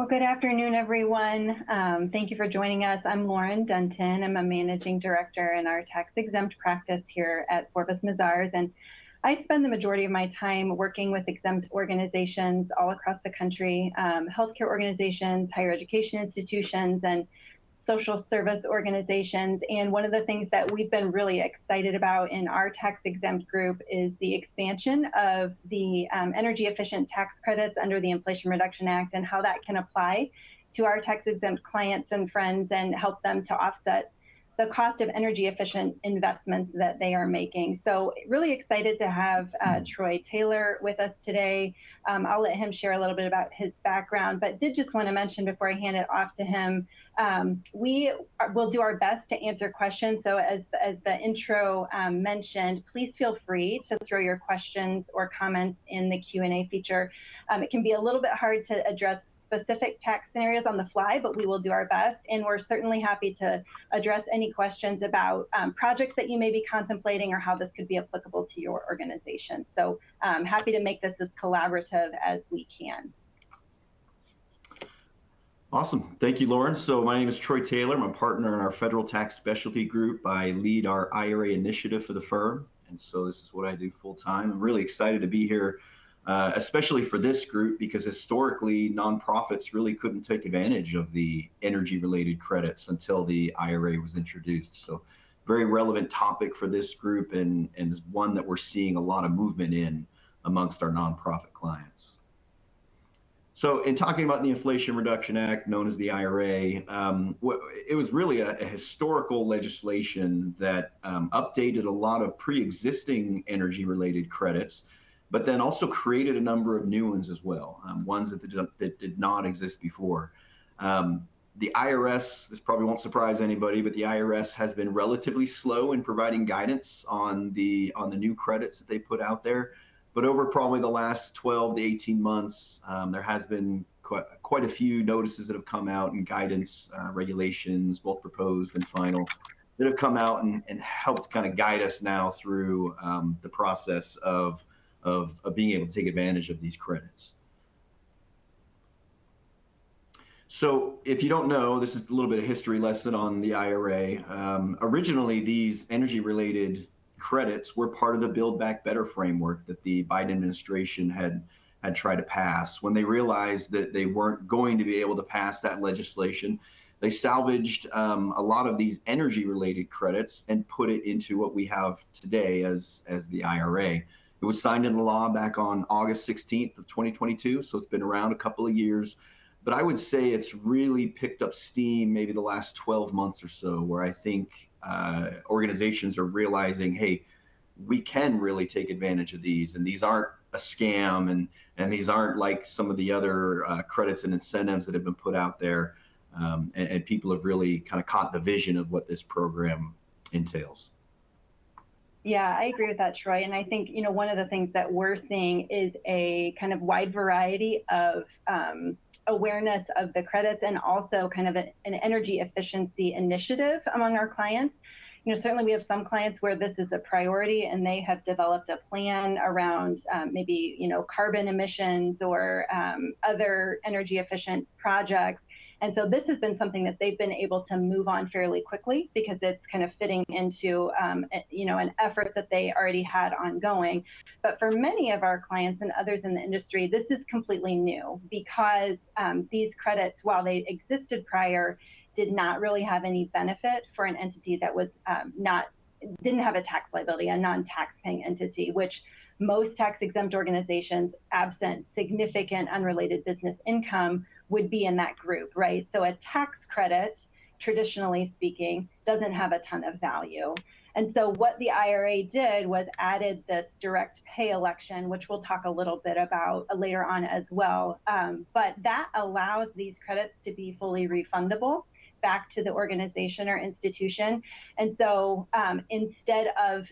Well, good afternoon, everyone. Thank you for joining us. I'm Lauren Dunton. I'm a managing director in our tax-exempt practice here at Forbes Mazars, and I spend the majority of my time working with exempt organizations all across the country, healthcare organizations, higher education institutions, and social service organizations. And one of the things that we've been really excited about in our tax-exempt group is the expansion of the energy efficient tax credits under the Inflation Reduction Act and how that can apply to our tax-exempt clients and friends and help them to offset the cost of energy efficient investments that they are making. So really excited to have Troy Taylor with us today. I'll let him share a little bit about his background, but did just want to mention before I hand it off to him, we will do our best to answer questions. So as the intro mentioned, please feel free to throw your questions or comments in the Q&A feature. It can be a little bit hard to address specific tax scenarios on the fly, but we will do our best. And we're certainly happy to address any questions about projects that you may be contemplating or how this could be applicable to your organization. So happy to make this as collaborative as we can. Awesome. Thank you, Lauren. So my name is Troy Taylor. I'm a partner in our federal tax specialty group. I lead our IRA initiative for the firm. And so this is what I do full time. I'm really excited to be here, especially for this group, because historically nonprofits really couldn't take advantage of the energy related credits until the IRA was introduced. So very relevant topic for this group and is one that we're seeing a lot of movement in amongst our nonprofit clients. So in talking about the Inflation Reduction Act, known as the IRA, it was really a historical legislation that updated a lot of pre-existing energy-related credits, but then also created a number of new ones as well, ones that did not exist before. The IRS, this probably won't surprise anybody, but the IRS has been relatively slow in providing guidance on the new credits that they put out there. But over probably the last 12 to 18 months, there has been quite a few notices that have come out and guidance regulations, both proposed and final, that have come out and helped kind of guide us now through the process of being able to take advantage of these credits. So if you don't know, this is a little bit of history lesson on the IRA. Originally, these energy-related credits were part of the Build Back Better framework that the Biden administration had tried to pass. When they realized that they weren't going to be able to pass that legislation, they salvaged a lot of these energy-related credits and put it into what we have today as the IRA. It was signed into law back on August 16th of 2022, so it's been around a couple of years. But I would say it's really picked up steam maybe the last 12 months or so, where I think organizations are realizing, hey, we can really take advantage of these, and these aren't a scam, and these aren't like some of the other credits and incentives that have been put out there, and people have really kind of caught the vision of what this program entails. Yeah, I agree with that, Troy. And I think, one of the things that we're seeing is a kind of wide variety of awareness of the credits and also kind of an energy efficiency initiative among our clients. Certainly we have some clients where this is a priority and they have developed a plan around maybe, carbon emissions or other energy efficient projects. And so this has been something that they've been able to move on fairly quickly because it's kind of fitting into, an effort that they already had ongoing. But for many of our clients and others in the industry, this is completely new because these credits, while they existed prior, did not really have any benefit for an entity that was didn't have a tax liability, a non-tax paying entity, which most tax exempt organizations, absent significant unrelated business income, would be in that group, right? So a tax credit, traditionally speaking, doesn't have a ton of value. And so what the IRA did was added this direct pay election, which we'll talk a little bit about later on as well. But that allows these credits to be fully refundable back to the organization or institution. And so instead of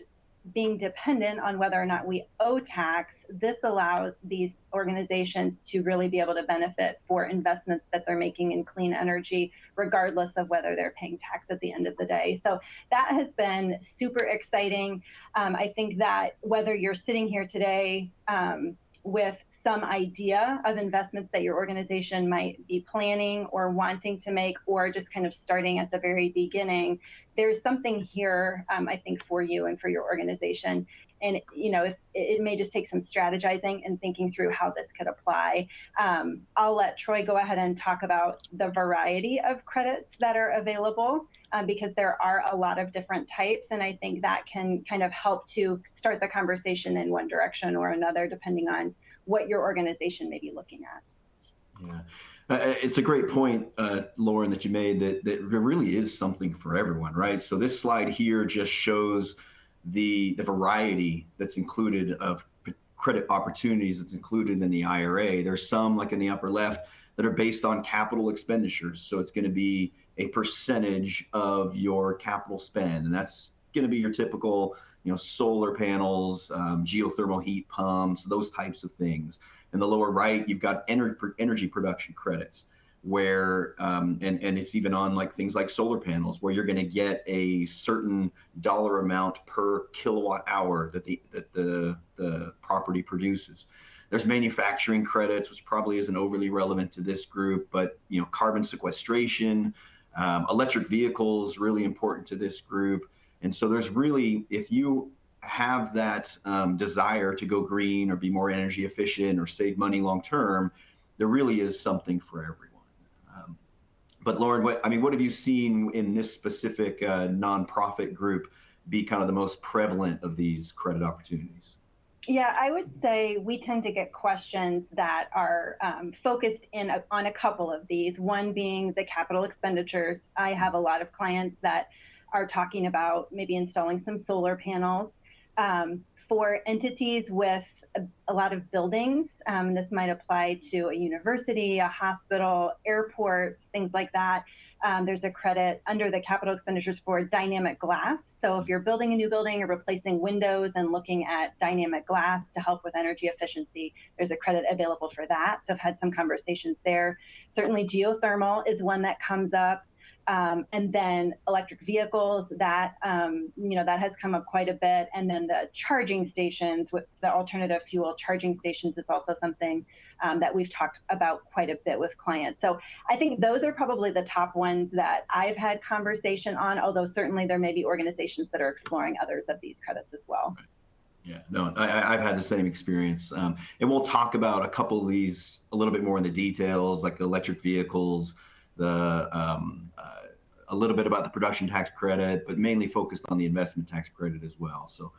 being dependent on whether or not we owe tax, this allows these organizations to really be able to benefit for investments that they're making in clean energy, regardless of whether they're paying tax at the end of the day. So that has been super exciting. I think that whether you're sitting here today with some idea of investments that your organization might be planning or wanting to make, or just kind of starting at the very beginning, there's something here, I think, for you and for your organization. And if it may just take some strategizing and thinking through how this could apply. I'll let Troy go ahead and talk about the variety of credits that are available, because there are a lot of different types, and I think that can kind of help to start the conversation in one direction or another, depending on what your organization may be looking at. Yeah. It's a great point, Lauren, that you made, that there really is something for everyone, right? So this slide here just shows the variety that's included of credit opportunities that's included in the IRA. There's some, like in the upper left, that are based on capital expenditures. So it's going to be a percentage of your capital spend, and that's going to be your typical, solar panels, geothermal heat pumps, those types of things. In the lower right, you've got energy production credits, where and it's even on like things like solar panels, where you're going to get a certain dollar amount per kilowatt hour that the property produces. There's manufacturing credits, which probably isn't overly relevant to this group, but carbon sequestration, electric vehicles, really important to this group. And so there's really, if you have that desire to go green or be more energy efficient or save money long term, there really is something for everyone. But Lauren, what have you seen in this specific nonprofit group be kind of the most prevalent of these credit opportunities? Yeah, I would say we tend to get questions that are focused on a couple of these, one being the capital expenditures. I have a lot of clients that are talking about maybe installing some solar panels. For entities with a lot of buildings, this might apply to a university, a hospital, airports, things like that. There's a credit under the capital expenditures for dynamic glass. So if you're building a new building or replacing windows and looking at dynamic glass to help with energy efficiency, there's a credit available for that. So I've had some conversations there. Certainly geothermal is one that comes up. And then electric vehicles, that that has come up quite a bit. And then the charging stations, with the alternative fuel charging stations, is also something that we've talked about quite a bit with clients. So I think those are probably the top ones that I've had conversation on, although certainly there may be organizations that are exploring others of these credits as well. Yeah, no, I've had the same experience. And we'll talk about a couple of these a little bit more in the details, like electric vehicles, a little bit about the production tax credit, but mainly focused on the investment tax credit as well. So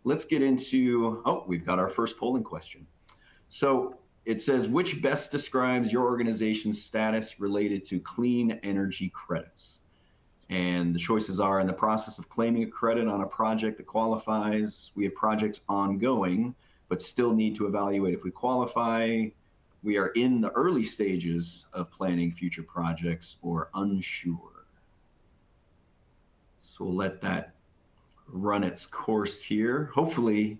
let's get into, we've got our first polling question. So it says, which best describes your organization's status related to clean energy credits? And the choices are: in the process of claiming a credit on a project that qualifies, we have projects ongoing, but still need to evaluate if we qualify, we are in the early stages of planning future projects, or unsure. So we'll let that run its course here. Hopefully,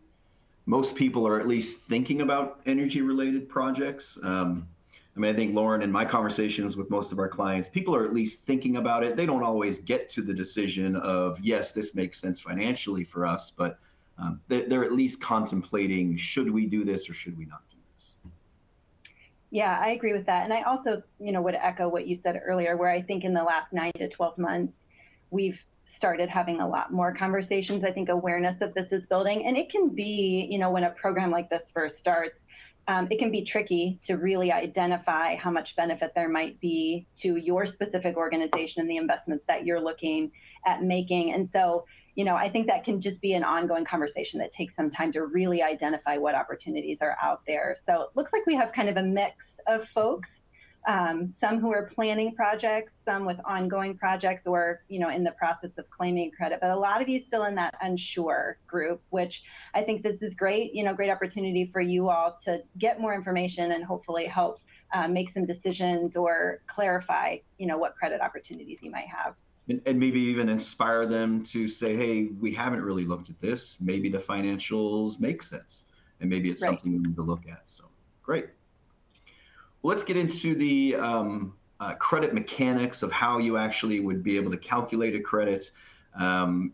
most people are at least thinking about energy-related projects. I think, Lauren, in my conversations with most of our clients, people are at least thinking about it. They don't always get to the decision of, yes, this makes sense financially for us, but they're at least contemplating, should we do this or should we not do this? Yeah, I agree with that. And I also, would echo what you said earlier, where I think in the last 9 to 12 months, we've started having a lot more conversations. I think awareness of this is building, and it can be, when a program like this first starts, it can be tricky to really identify how much benefit there might be to your specific organization and the investments that you're looking at making. And so, I think that can just be an ongoing conversation that takes some time to really identify what opportunities are out there. So it looks like we have kind of a mix of folks. Some who are planning projects, some with ongoing projects, or in the process of claiming credit, but a lot of you still in that unsure group, which I think this is great, great opportunity for you all to get more information and hopefully help make some decisions or clarify, what credit opportunities you might have. And maybe even inspire them to say, hey, we haven't really looked at this. Maybe the financials make sense, and maybe it's something we need to look at. So great. Let's get into the credit mechanics of how you actually would be able to calculate a credit. The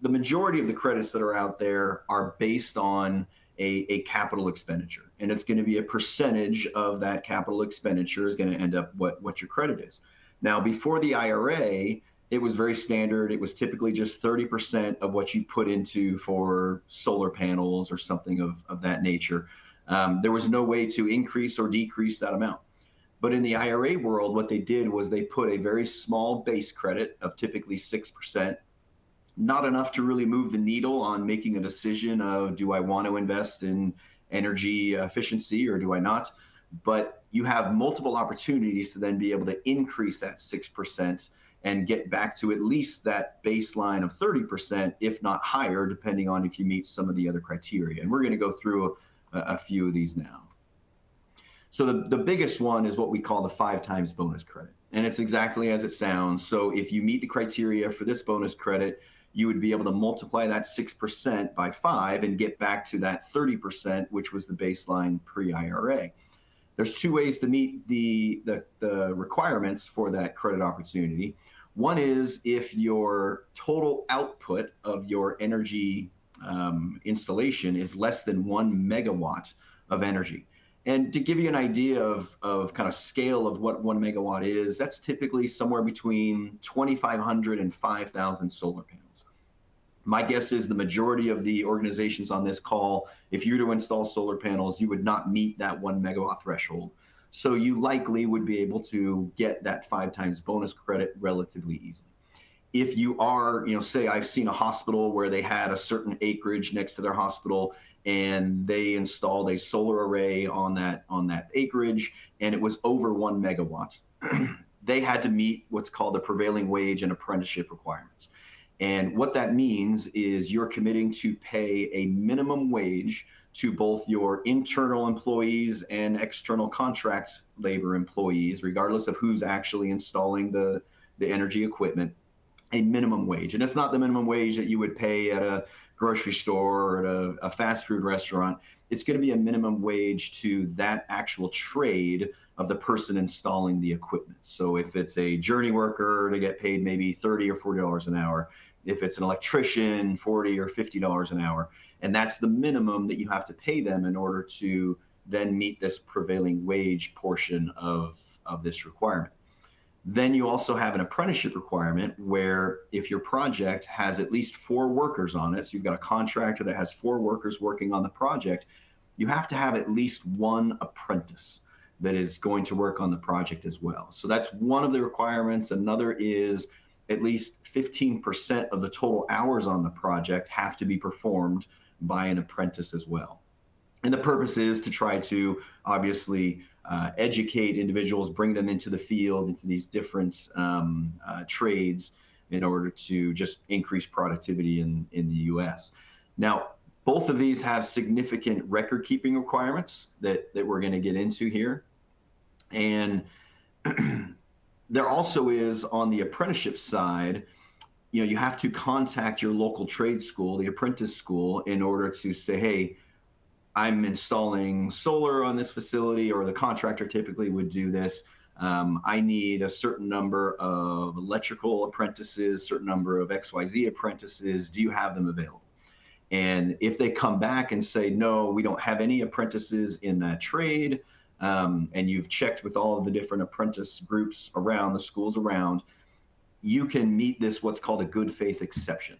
majority of the credits that are out there are based on a capital expenditure. And it's going to be a percentage of that capital expenditure is going to end up what your credit is. Now, before the IRA, it was very standard. It was typically just 30% of what you put into for solar panels or something of that nature. There was no way to increase or decrease that amount. But in the IRA world, what they did was they put a very small base credit of typically 6%, not enough to really move the needle on making a decision of, do I want to invest in energy efficiency or do I not? But you have multiple opportunities to then be able to increase that 6% and get back to at least that baseline of 30%, if not higher, depending on if you meet some of the other criteria. And we're going to go through a few of these now. So the biggest one is what we call the 5 times bonus credit. And it's exactly as it sounds. So if you meet the criteria for this bonus credit, you would be able to multiply that 6% by 5 and get back to that 30%, which was the baseline pre-IRA. There's 2 ways to meet the requirements for that credit opportunity. One is if your total output of your energy installation is less than 1 megawatt of energy. And to give you an idea of kind of scale of what 1 megawatt is, that's typically somewhere between 2,500 and 5,000 solar panels. My guess is the majority of the organizations on this call, if you were to install solar panels, you would not meet that 1 megawatt threshold. So you likely would be able to get that 5 times bonus credit relatively easily. If you are, say I've seen a hospital where they had a certain acreage next to their hospital and they installed a solar array on that acreage and it was over 1 megawatt, they had to meet what's called the prevailing wage and apprenticeship requirements. And what that means is you're committing to pay a minimum wage to both your internal employees and external contract labor employees, regardless of who's actually installing the energy equipment, a minimum wage. And it's not the minimum wage that you would pay at a grocery store or at a fast food restaurant. It's going to be a minimum wage to that actual trade of the person installing the equipment. So if it's a journey worker, they get paid maybe $30 or $40 an hour. If it's an electrician, $40 or $50 an hour. And that's the minimum that you have to pay them in order to then meet this prevailing wage portion of this requirement. Then you also have an apprenticeship requirement where if your project has at least 4 workers on it, so you've got a contractor that has 4 workers working on the project, you have to have at least 1 apprentice that is going to work on the project as well. So that's one of the requirements. Another is at least 15% of the total hours on the project have to be performed by an apprentice as well. And the purpose is to try to obviously educate individuals, bring them into the field, into these different trades in order to just increase productivity in the US. Now, both of these have significant record keeping requirements that we're going to get into here. And there also is on the apprenticeship side, you have to contact your local trade school, the apprentice school, in order to say, hey, I'm installing solar on this facility, or the contractor typically would do this. I need a certain number of electrical apprentices, certain number of XYZ apprentices. Do you have them available? And if they come back and say, no, we don't have any apprentices in that trade, and you've checked with all of the different apprentice groups around, the schools around, you can meet this what's called a good faith exception,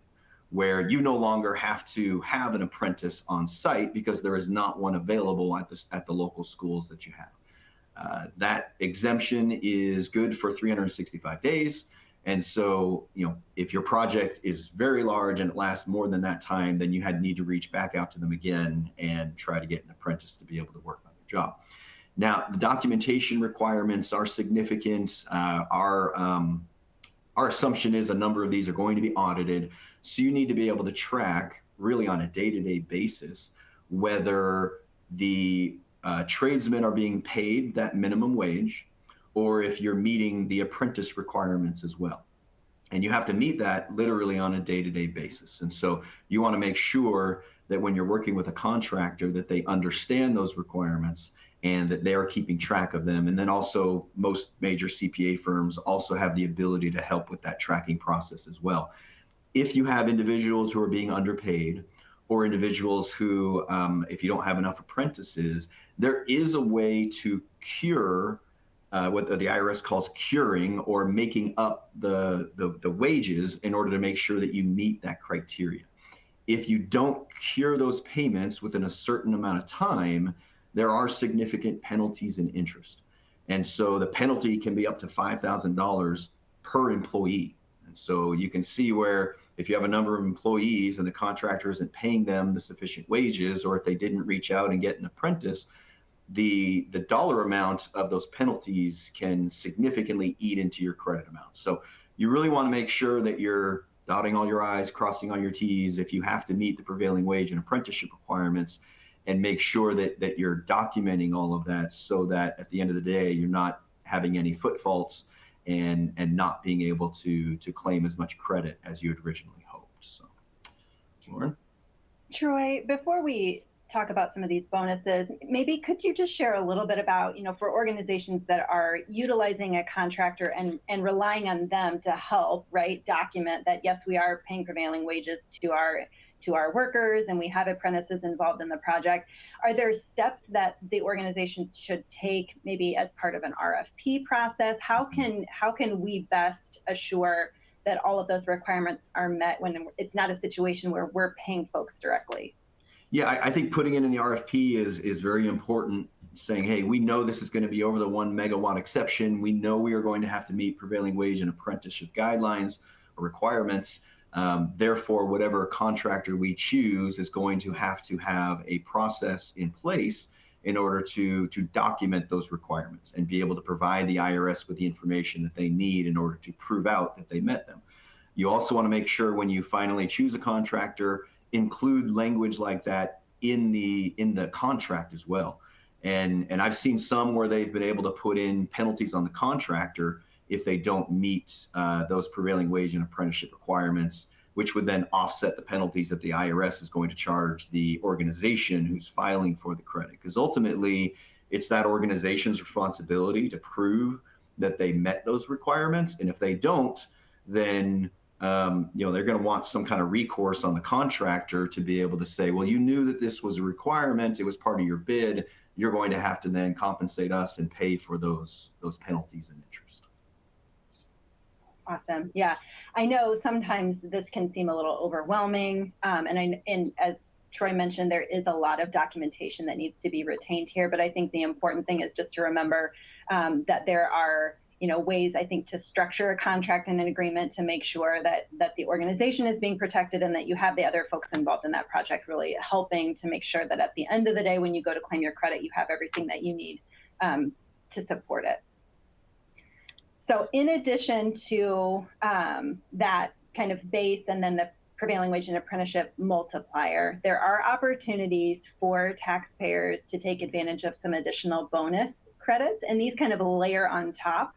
where you no longer have to have an apprentice on site because there is not one available at the local schools that you have. That exemption is good for 365 days. And so, if your project is very large and it lasts more than that time, then you need to reach back out to them again and try to get an apprentice to be able to work on the job. Now, the documentation requirements are significant. Our assumption is a number of these are going to be audited. So you need to be able to track really on a day-to-day basis whether the tradesmen are being paid that minimum wage or if you're meeting the apprentice requirements as well. And you have to meet that literally on a day-to-day basis. And so you want to make sure that when you're working with a contractor that they understand those requirements and that they are keeping track of them. And then also most major CPA firms also have the ability to help with that tracking process as well. If you have individuals who are being underpaid, or individuals who, if you don't have enough apprentices, there is a way to cure what the IRS calls curing, or making up the wages in order to make sure that you meet that criteria. If you don't cure those payments within a certain amount of time, there are significant penalties and interest. And so the penalty can be up to $5,000 per employee. And so you can see where if you have a number of employees and the contractor isn't paying them the sufficient wages, or if they didn't reach out and get an apprentice, the dollar amount of those penalties can significantly eat into your credit amount. So you really want to make sure that you're dotting all your I's, crossing all your T's if you have to meet the prevailing wage and apprenticeship requirements, and make sure that you're documenting all of that so that at the end of the day, you're not having any foot faults and not being able to claim as much credit as you had originally hoped. So, Lauren? Troy, before we talk about some of these bonuses, maybe could you just share a little bit about, for organizations that are utilizing a contractor and relying on them to help, right, document that, yes, we are paying prevailing wages to our workers and we have apprentices involved in the project. Are there steps that the organizations should take maybe as part of an RFP process? How can we best assure that all of those requirements are met when it's not a situation where we're paying folks directly? Yeah, I think putting it in the RFP is very important, saying, hey, we know this is going to be over the 1 megawatt exception. We know we are going to have to meet prevailing wage and apprenticeship guidelines or requirements. Therefore, whatever contractor we choose is going to have a process in place in order to document those requirements and be able to provide the IRS with the information that they need in order to prove out that they met them. You also want to make sure when you finally choose a contractor, include language like that in the contract as well. And I've seen some where they've been able to put in penalties on the contractor if they don't meet those prevailing wage and apprenticeship requirements, which would then offset the penalties that the IRS is going to charge the organization who's filing for the credit. Because ultimately, it's that organization's responsibility to prove that they met those requirements. And if they don't, then they're going to want some kind of recourse on the contractor to be able to say, well, you knew that this was a requirement, it was part of your bid, you're going to have to then compensate us and pay for those penalties and interest. Awesome. Yeah, I know sometimes this can seem a little overwhelming, and as Troy mentioned, there is a lot of documentation that needs to be retained here, but I think the important thing is just to remember that there are ways, I think, to structure a contract and an agreement to make sure that the organization is being protected and that you have the other folks involved in that project really helping to make sure that at the end of the day, when you go to claim your credit, you have everything that you need to support it. So in addition to that kind of base and then the prevailing wage and apprenticeship multiplier, there are opportunities for taxpayers to take advantage of some additional bonus credits, and these kind of layer on top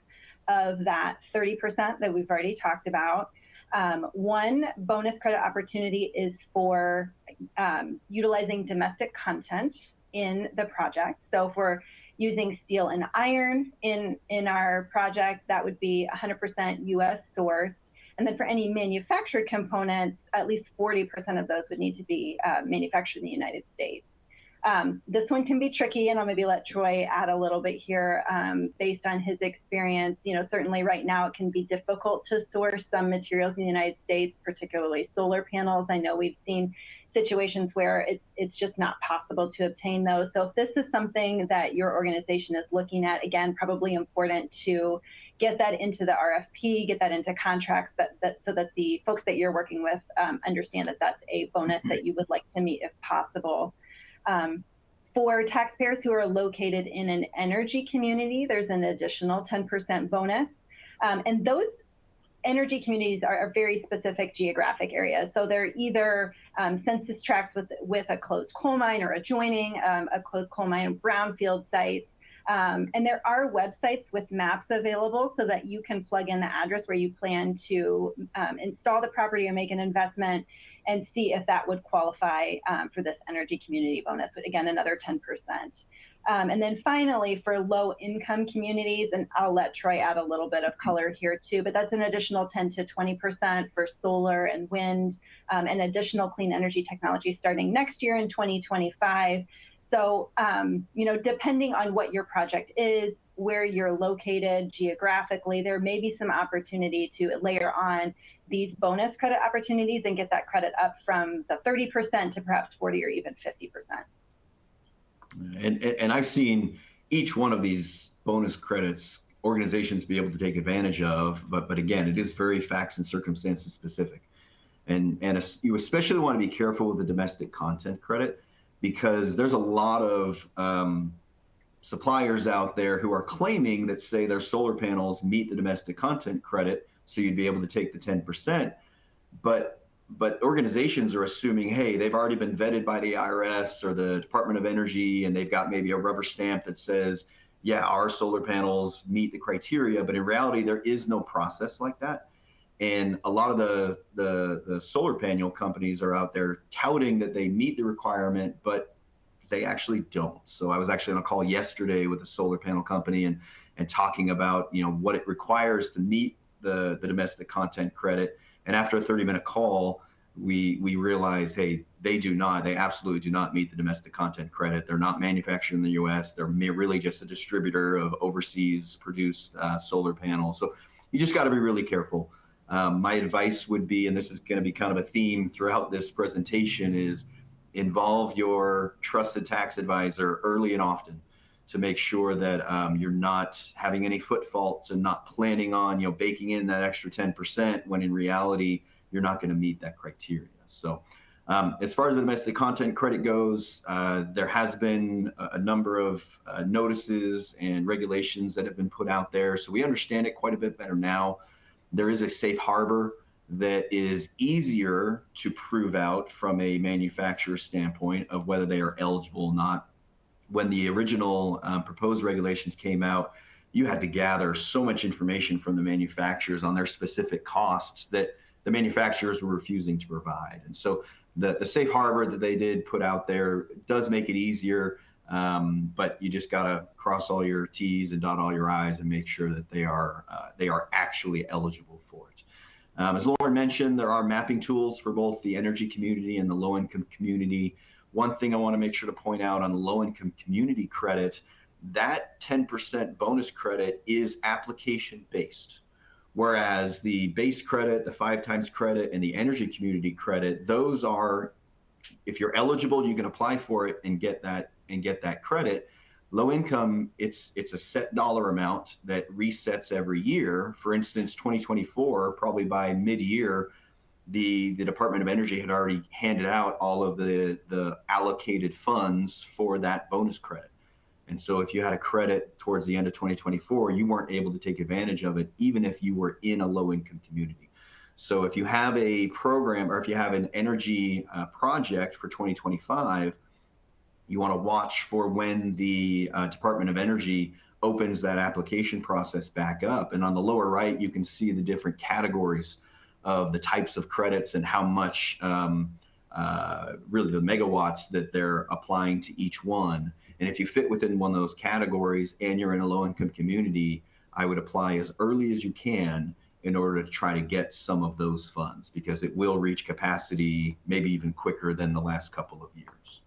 of that 30% that we've already talked about. One bonus credit opportunity is for utilizing domestic content in the project. So if we're using steel and iron in our project, that would be 100% US sourced. And then for any manufactured components, at least 40% of those would need to be manufactured in the United States. This one can be tricky, and I'll maybe let Troy add a little bit here based on his experience. Certainly right now it can be difficult to source some materials in the United States, particularly solar panels. I know we've seen situations where it's just not possible to obtain those. So if this is something that your organization is looking at, again, probably important to get that into the RFP, get that into contracts so that the folks that you're working with understand that that's a bonus that you would like to meet if possible. For taxpayers who are located in an energy community, there's an additional 10% bonus. And those energy communities are very specific geographic areas. So they're either census tracts with a closed coal mine or adjoining a closed coal mine, brownfield sites. And there are websites with maps available so that you can plug in the address where you plan to install the property or make an investment and see if that would qualify for this energy community bonus. Again, another 10%. And then finally, for low income communities, and I'll let Troy add a little bit of color here too, but that's an additional 10 to 20% for solar and wind, and additional clean energy technology starting next year in 2025. So, depending on what your project is, where you're located geographically, there may be some opportunity to layer on these bonus credit opportunities and get that credit up from the 30% to perhaps 40 or even 50%. And I've seen each one of these bonus credits organizations be able to take advantage of, but again, it is very facts and circumstances specific. And you especially want to be careful with the domestic content credit, because there's a lot of suppliers out there who are claiming that, say, their solar panels meet the domestic content credit, so you'd be able to take the 10%. But organizations are assuming, hey, they've already been vetted by the IRS or the Department of Energy, and they've got maybe a rubber stamp that says, yeah, our solar panels meet the criteria. But in reality, there is no process like that. And a lot of the solar panel companies are out there touting that they meet the requirement, but they actually don't. So I was actually on a call yesterday with a solar panel company and talking about, what it requires to meet the domestic content credit. And after a 30-minute call, we realized, hey, they absolutely do not meet the domestic content credit. They're not manufactured in the US. They're really just a distributor of overseas produced solar panels. So you just got to be really careful. My advice would be, and this is going to be kind of a theme throughout this presentation, is involve your trusted tax advisor early and often to make sure that you're not having any foot faults and not planning on baking in that extra 10% when in reality you're not going to meet that criteria. So as far as the domestic content credit goes, there has been a number of notices and regulations that have been put out there, so we understand it quite a bit better now. There is a safe harbor that is easier to prove out from a manufacturer standpoint of whether they are eligible or not. When the original proposed regulations came out, you had to gather so much information from the manufacturers on their specific costs that the manufacturers were refusing to provide. And so the safe harbor that they did put out there does make it easier, but you just got to cross all your T's and dot all your I's and make sure that they are actually eligible for it. As Lauren mentioned, there are mapping tools for both the energy community and the low-income community. One thing I want to make sure to point out on the low-income community credit, that 10% bonus credit is application-based, whereas the base credit, the 5 times credit, and the energy community credit, those are, if you're eligible, you can apply for it and get that credit. Low income, it's a set dollar amount that resets every year. For instance, 2024, probably by mid-year, the Department of Energy had already handed out all of the allocated funds for that bonus credit. And so if you had a credit towards the end of 2024, you weren't able to take advantage of it, even if you were in a low-income community. So if you have a program or if you have an energy project for 2025, you want to watch for when the Department of Energy opens that application process back up. And on the lower right, you can see the different categories of the types of credits and how much really the megawatts that they're applying to each one. And if you fit within one of those categories and you're in a low-income community, I would apply as early as you can in order to try to get some of those funds, because it will reach capacity maybe even quicker than the last couple of years.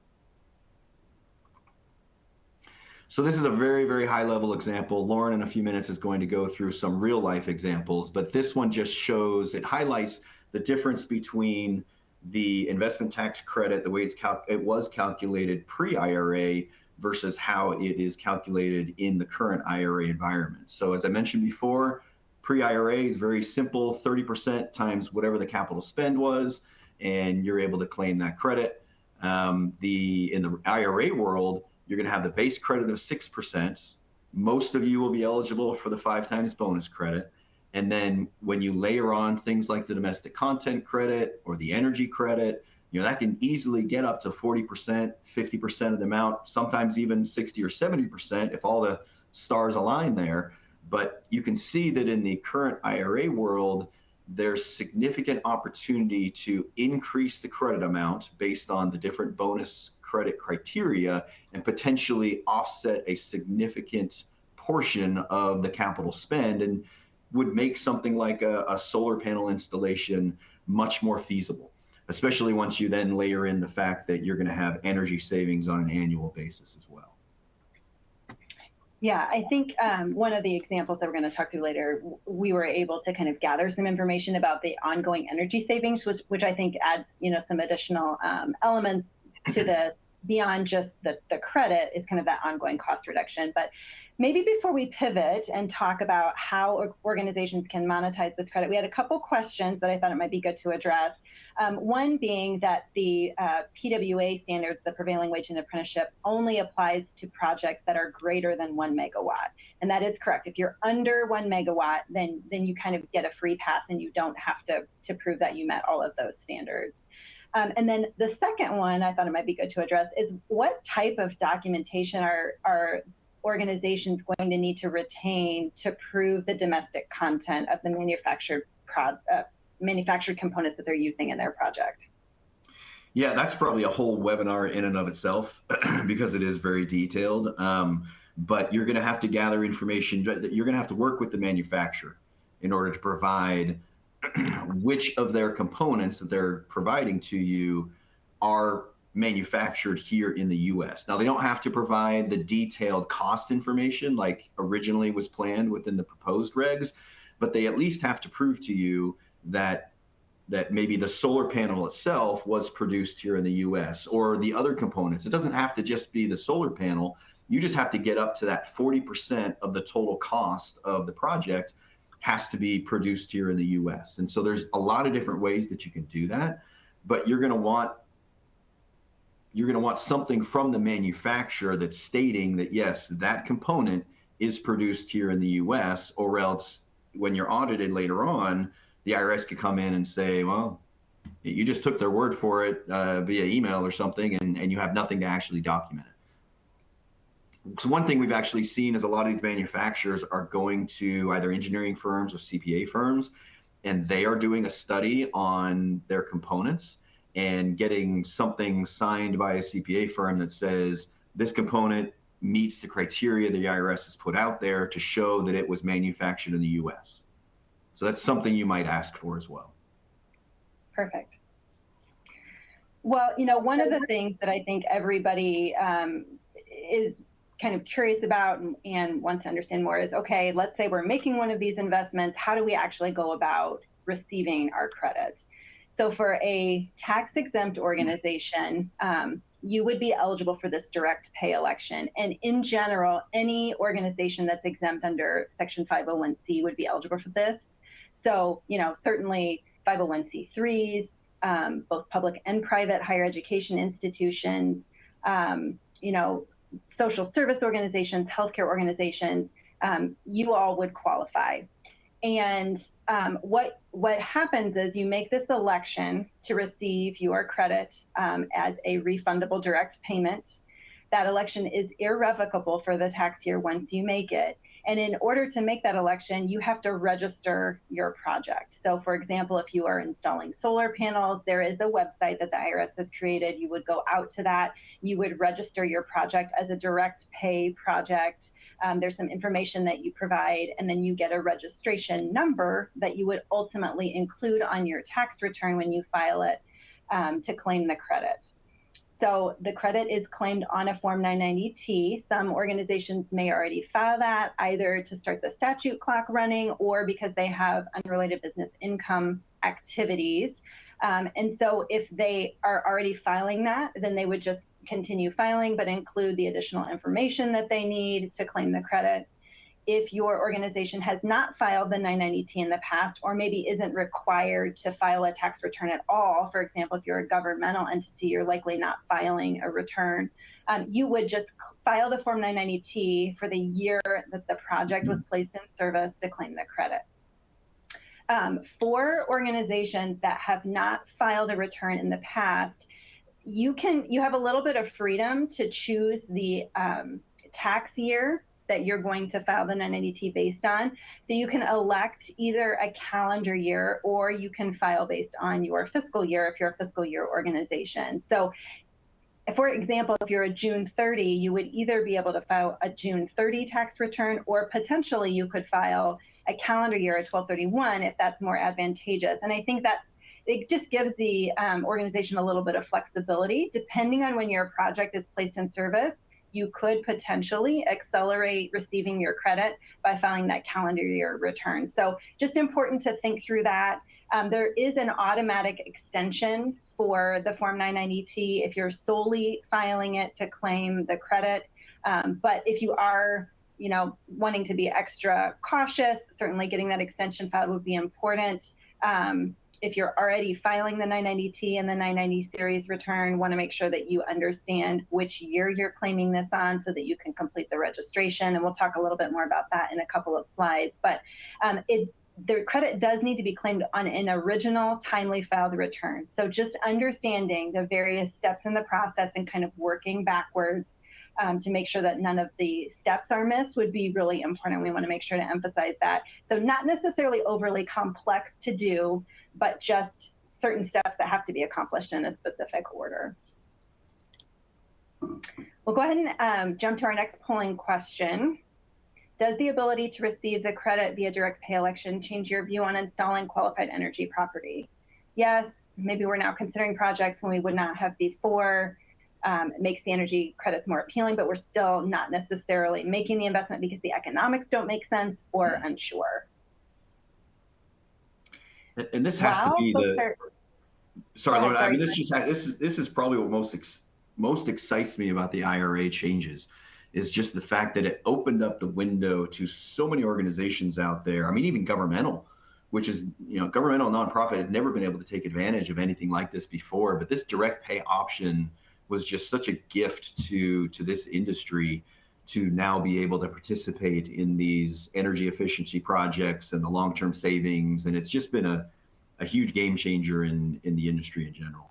So this is a very, very high level example. Lauren in a few minutes is going to go through some real life examples, but this one just shows, it highlights the difference between the investment tax credit, the way it was calculated pre-IRA versus how it is calculated in the current IRA environment. So as I mentioned before, pre-IRA is very simple, 30% times whatever the capital spend was, and you're able to claim that credit. In the IRA world, you're going to have the base credit of 6%. Most of you will be eligible for the 5 times bonus credit. And then when you layer on things like the domestic content credit or the energy credit, that can easily get up to 40%, 50% of the amount, sometimes even 60 or 70% if all the stars align there. But you can see that in the current IRA world, there's significant opportunity to increase the credit amount based on the different bonus credit criteria and potentially offset a significant portion of the capital spend, and would make something like a solar panel installation much more feasible, especially once you then layer in the fact that you're going to have energy savings on an annual basis as well. Yeah, I think one of the examples that we're going to talk through later, we were able to kind of gather some information about the ongoing energy savings, which I think adds, some additional elements to this beyond just the credit, is kind of that ongoing cost reduction. But maybe before we pivot and talk about how organizations can monetize this credit, we had a couple questions that I thought it might be good to address. One being that the PWA standards, the prevailing wage and apprenticeship, only applies to projects that are greater than 1 megawatt. And that is correct. If you're under 1 megawatt, then you kind of get a free pass and you don't have to prove that you met all of those standards. And then the second one I thought it might be good to address is, what type of documentation are organizations going to need to retain to prove the domestic content of the manufactured components that they're using in their project? Yeah, that's probably a whole webinar in and of itself because it is very detailed. But you're going to have to gather information. You're going to have to work with the manufacturer in order to provide which of their components that they're providing to you are manufactured here in the US. Now, they don't have to provide the detailed cost information like originally was planned within the proposed regs, but they at least have to prove to you that maybe the solar panel itself was produced here in the US, or the other components. It doesn't have to just be the solar panel. You just have to get up to that 40% of the total cost of the project has to be produced here in the US. And so there's a lot of different ways that you can do that, but you're going to want something from the manufacturer that's stating that, yes, that component is produced here in the US, or else when you're audited later on, the IRS could come in and say, well, you just took their word for it via email or something, and you have nothing to actually document it. So one thing we've actually seen is a lot of these manufacturers are going to either engineering firms or CPA firms, and they are doing a study on their components and getting something signed by a CPA firm that says this component meets the criteria the IRS has put out there to show that it was manufactured in the US. So that's something you might ask for as well. Perfect. Well, one of the things that I think everybody is kind of curious about and wants to understand more is, okay, let's say we're making one of these investments. How do we actually go about receiving our credit? So for a tax-exempt organization, you would be eligible for this direct pay election. And in general, any organization that's exempt under Section 501c would be eligible for this. So, certainly 501c3s, both public and private higher education institutions, social service organizations, healthcare organizations, you all would qualify. And what happens is you make this election to receive your credit as a refundable direct payment. That election is irrevocable for the tax year once you make it. And in order to make that election, you have to register your project. So for example, if you are installing solar panels, there is a website that the IRS has created. You would go out to that. You would register your project as a direct pay project. There's some information that you provide, and then you get a registration number that you would ultimately include on your tax return when you file it to claim the credit. So the credit is claimed on a Form 990T. Some organizations may already file that either to start the statute clock running or because they have unrelated business income activities. And so if they are already filing that, then they would just continue filing, but include the additional information that they need to claim the credit. If your organization has not filed the 990T in the past, or maybe isn't required to file a tax return at all, for example, if you're a governmental entity, you're likely not filing a return, you would just file the Form 990T for the year that the project was placed in service to claim the credit. For organizations that have not filed a return in the past, you have a little bit of freedom to choose the tax year that you're going to file the 990T based on. So you can elect either a calendar year, or you can file based on your fiscal year if you're a fiscal year organization. So for example, if you're a June 30, you would either be able to file a June 30 tax return, or potentially you could file a calendar year at 12/31 if that's more advantageous. And I think it just gives the organization a little bit of flexibility. Depending on when your project is placed in service, you could potentially accelerate receiving your credit by filing that calendar year return. So just important to think through that. There is an automatic extension for the Form 990T if you're solely filing it to claim the credit. But if you are, wanting to be extra cautious, certainly getting that extension filed would be important. If you're already filing the 990T and the 990 series return, want to make sure that you understand which year you're claiming this on so that you can complete the registration. And we'll talk a little bit more about that in a couple of slides. But the credit does need to be claimed on an original timely filed return. So just understanding the various steps in the process and kind of working backwards to make sure that none of the steps are missed would be really important. We want to make sure to emphasize that. So not necessarily overly complex to do, but just certain steps that have to be accomplished in a specific order. We'll go ahead and jump to our next polling question. Does the ability to receive the credit via direct pay election change your view on installing qualified energy property? Yes, maybe we're now considering projects when we would not have before. It makes the energy credits more appealing, but we're still not necessarily making the investment because the economics don't make sense or unsure. And this has to be sorry, Lauren. I mean, this is probably what most excites me about the IRA changes, is just the fact that it opened up the window to so many organizations out there. I mean, even governmental, which is, governmental nonprofit had never been able to take advantage of anything like this before. But this direct pay option was just such a gift to this industry to now be able to participate in these energy efficiency projects and the long-term savings. And it's just been a huge game changer in the industry in general.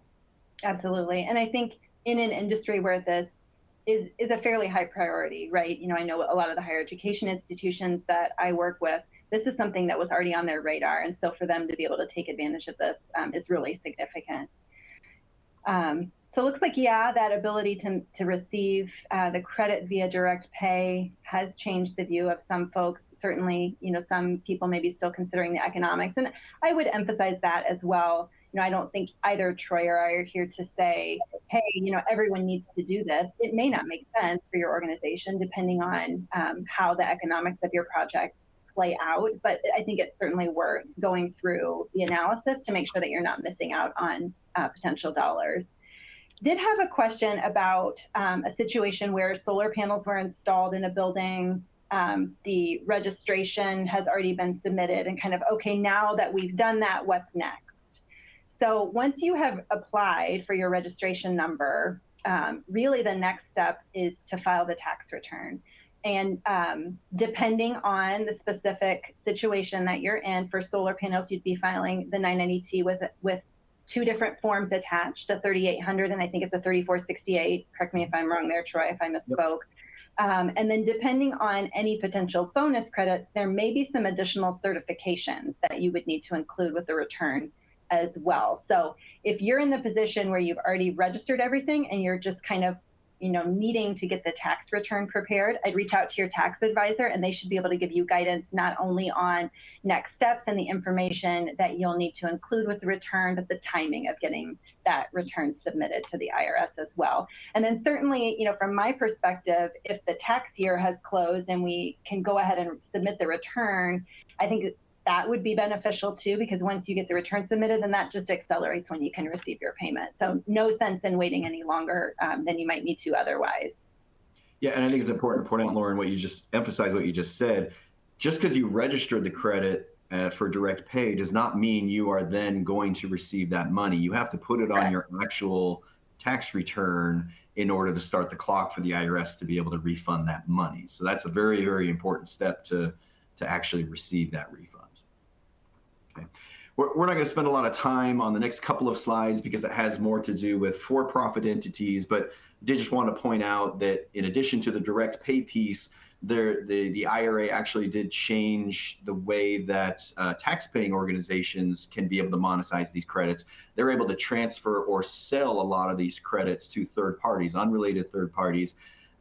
Absolutely. And I think in an industry where this is a fairly high priority, right? I know a lot of the higher education institutions that I work with, this is something that was already on their radar. And so for them to be able to take advantage of this is really significant. So it looks like, that ability to receive the credit via direct pay has changed the view of some folks. Certainly, some people may be still considering the economics. And I would emphasize that as well. I don't think either Troy or I are here to say, hey, everyone needs to do this. It may not make sense for your organization depending on how the economics of your project play out. But I think it's certainly worth going through the analysis to make sure that you're not missing out on potential dollars. Did have a question about a situation where solar panels were installed in a building. The registration has already been submitted and kind of, okay, now that we've done that, what's next? So once you have applied for your registration number, really the next step is to file the tax return. And depending on the specific situation that you're in, for solar panels, you'd be filing the 990T with two different forms attached, a 3800 and I think it's a 3468. Correct me if I'm wrong there, Troy, if I misspoke. Yep. And then depending on any potential bonus credits, there may be some additional certifications that you would need to include with the return as well. So if you're in the position where you've already registered everything and you're just kind of needing to get the tax return prepared, I'd reach out to your tax advisor and they should be able to give you guidance not only on next steps and the information that you'll need to include with the return, but the timing of getting that return submitted to the IRS as well. And then certainly, from my perspective, if the tax year has closed and we can go ahead and submit the return, I think that would be beneficial too, because once you get the return submitted, then that just accelerates when you can receive your payment. So no sense in waiting any longer than you might need to otherwise. Yeah, and I think it's important to point out, Lauren, what you just said. Just because you registered the credit for direct pay does not mean you are then going to receive that money. You have to put it on your actual tax return in order to start the clock for the IRS to be able to refund that money. So that's a very, very important step to actually receive that refund. Okay. We're not going to spend a lot of time on the next couple of slides because it has more to do with for-profit entities, but I did just want to point out that in addition to the direct pay piece, the IRA actually did change the way that tax-paying organizations can be able to monetize these credits. They're able to transfer or sell a lot of these credits to third parties, unrelated third parties,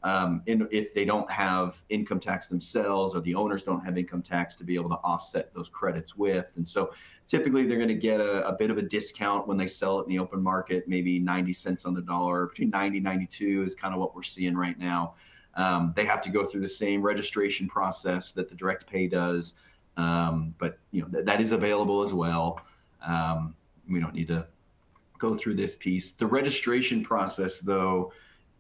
if they don't have income tax themselves, or the owners don't have income tax to be able to offset those credits with. And so typically they're going to get a bit of a discount when they sell it in the open market, maybe 90 cents on the dollar, between 90 and 92 is kind of what we're seeing right now. They have to go through the same registration process that the direct pay does, but that is available as well. We don't need to go through this piece. The registration process, though,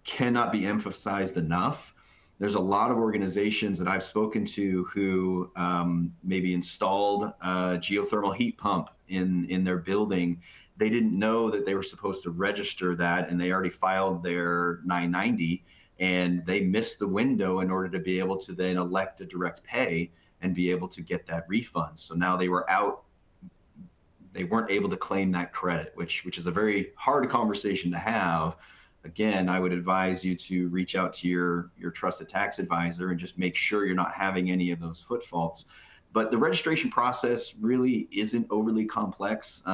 cannot be emphasized enough. There's a lot of organizations that I've spoken to who maybe installed a geothermal heat pump in their building. They didn't know that they were supposed to register that, and they already filed their 990, and they missed the window in order to be able to then elect a direct pay and be able to get that refund. So now they were out. They weren't able to claim that credit, which is a very hard conversation to have. Again, I would advise you to reach out to your trusted tax advisor and just make sure you're not having any of those foot faults. But the registration process really isn't overly complex.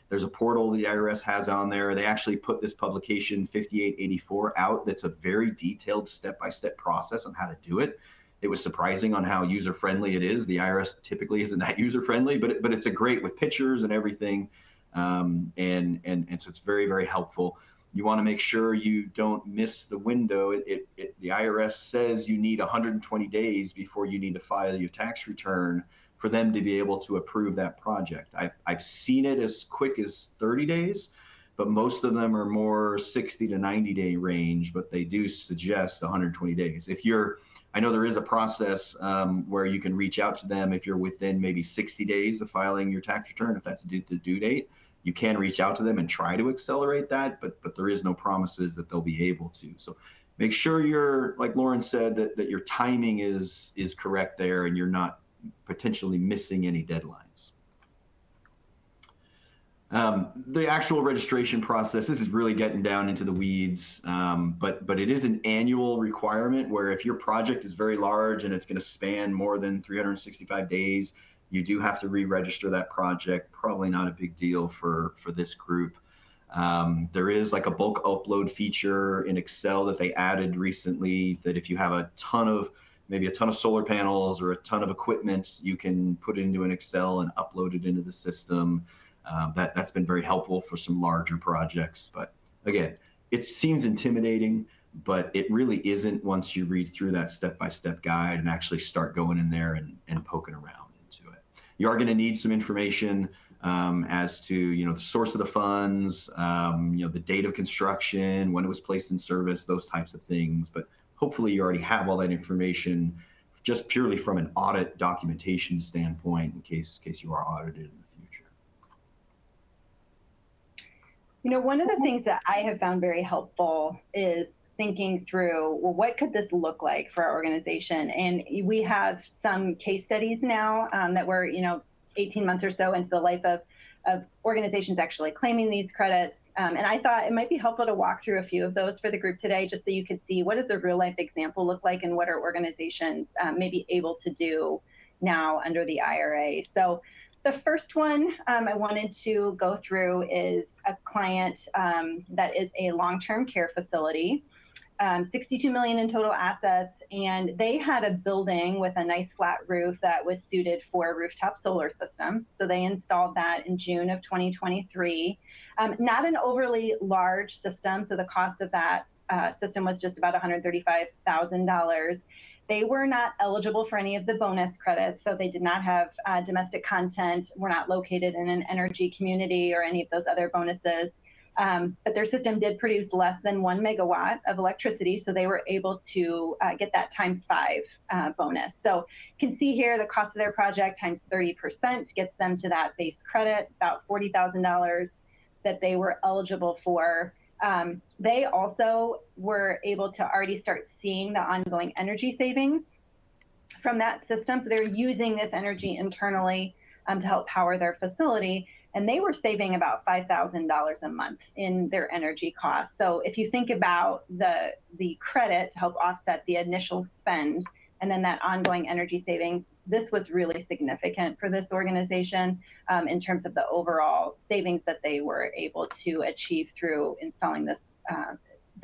There's a portal the IRS has on there. They actually put this publication 5884 out. That's a very detailed step-by-step process on how to do it. It was surprising on how user-friendly it is. The IRS typically isn't that user-friendly, but it's a great with pictures and everything. And so it's very, very helpful. You want to make sure you don't miss the window. The IRS says you need 120 days before you need to file your tax return for them to be able to approve that project. I've seen it as quick as 30 days, but most of them are more 60 to 90 day range, but they do suggest 120 days. I know there is a process where you can reach out to them if you're within maybe 60 days of filing your tax return, if that's the due date. You can reach out to them and try to accelerate that, but there is no promises that they'll be able to. So make sure you're, like Lauren said, that your timing is correct there and you're not potentially missing any deadlines. The actual registration process, this is really getting down into the weeds, but it is an annual requirement where if your project is very large and it's going to span more than 365 days, you do have to re-register that project. Probably not a big deal for this group. There is like a bulk upload feature in Excel that they added recently that if you have maybe a ton of solar panels or a ton of equipment, you can put it into an Excel and upload it into the system. That's been very helpful for some larger projects. But again, it seems intimidating, but it really isn't once you read through that step-by-step guide and actually start going in there and poking around into it. You are going to need some information as to the source of the funds, the date of construction, when it was placed in service, those types of things. But hopefully you already have all that information just purely from an audit documentation standpoint in case you are audited in the future. One of the things that I have found very helpful is thinking through, well, what could this look like for our organization? And we have some case studies now that we're 18 months or so into the life of organizations actually claiming these credits. And I thought it might be helpful to walk through a few of those for the group today, just so you could see what does a real life example look like and what are organizations may be able to do now under the IRA. So the first one I wanted to go through is a client that is a long-term care facility. 62 million in total assets, and they had a building with a nice flat roof that was suited for a rooftop solar system. So they installed that in June of 2023. Not an overly large system, so the cost of that system was just about $135,000. They were not eligible for any of the bonus credits, so they did not have domestic content, were not located in an energy community or any of those other bonuses. But their system did produce less than 1 megawatt of electricity, so they were able to get that ×5 bonus. So you can see here the cost of their project times 30% gets them to that base credit, about $40,000 that they were eligible for. They also were able to already start seeing the ongoing energy savings from that system. So they're using this energy internally to help power their facility. And they were saving about $5,000 a month in their energy costs. So if you think about the credit to help offset the initial spend, and then that ongoing energy savings. This was really significant for this organization in terms of the overall savings that they were able to achieve through installing this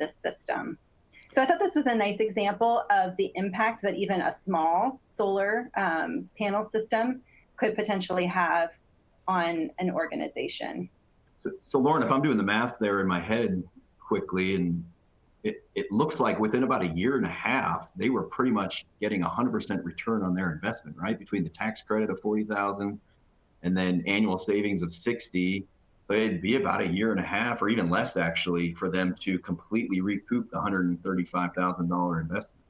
system. So I thought this was a nice example of the impact that even a small solar panel system could potentially have on an organization. So Lauren, if I'm doing the math there in my head quickly, and it looks like within about a year and a half, they were pretty much getting 100% return on their investment, right? Between the tax credit of 40,000 and then annual savings of 60. So it'd be about a year and a half or even less actually for them to completely recoup the $135,000 investment.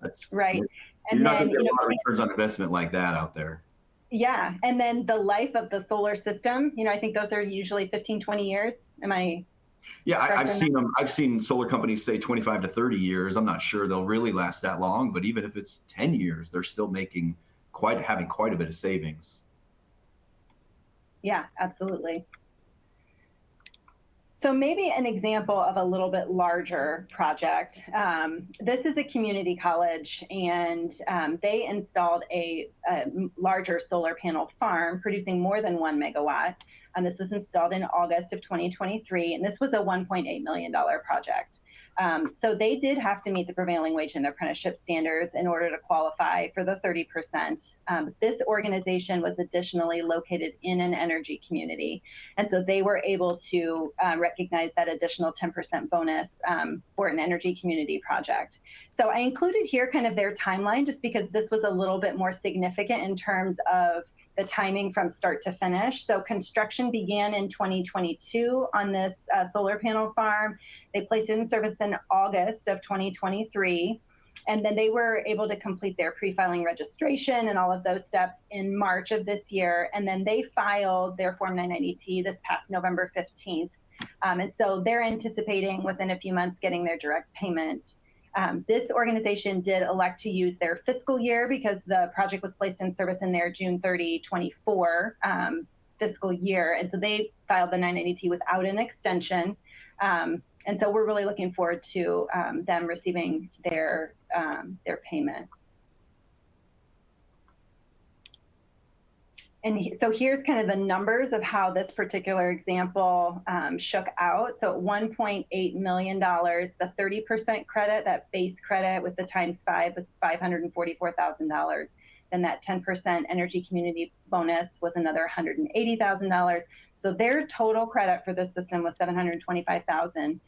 That's right. You're not going to get a lot of returns on investment like that out there. Yeah. And then the life of the solar system, I think those are usually 15, 20 years. Am I? Yeah, I've seen them. I've seen solar companies say 25 to 30 years. I'm not sure they'll really last that long, but even if it's 10 years, they're still having quite a bit of savings. Yeah, absolutely. So maybe an example of a little bit larger project. This is a community college, and they installed a larger solar panel farm producing more than 1 megawatt. And this was installed in August of 2023, and this was a $1.8 million project. So they did have to meet the prevailing wage and apprenticeship standards in order to qualify for the 30%. This organization was additionally located in an energy community, and so they were able to recognize that additional 10% bonus for an energy community project. So I included here kind of their timeline just because this was a little bit more significant in terms of the timing from start to finish. So construction began in 2022 on this solar panel farm. They placed it in service in August of 2023. And then they were able to complete their pre-filing registration and all of those steps in March of this year. And then they filed their Form 990T this past November 15th. And so they're anticipating within a few months getting their direct payment. This organization did elect to use their fiscal year because the project was placed in service in their June 30, 24 fiscal year. And so they filed the 990T without an extension. And so we're really looking forward to them receiving their payment. And so here's kind of the numbers of how this particular example shook out. So at $1.8 million, the 30% credit, that base credit with the times 5 was $544,000. Then that 10% energy community bonus was another $180,000. So their total credit for this system was $725,000.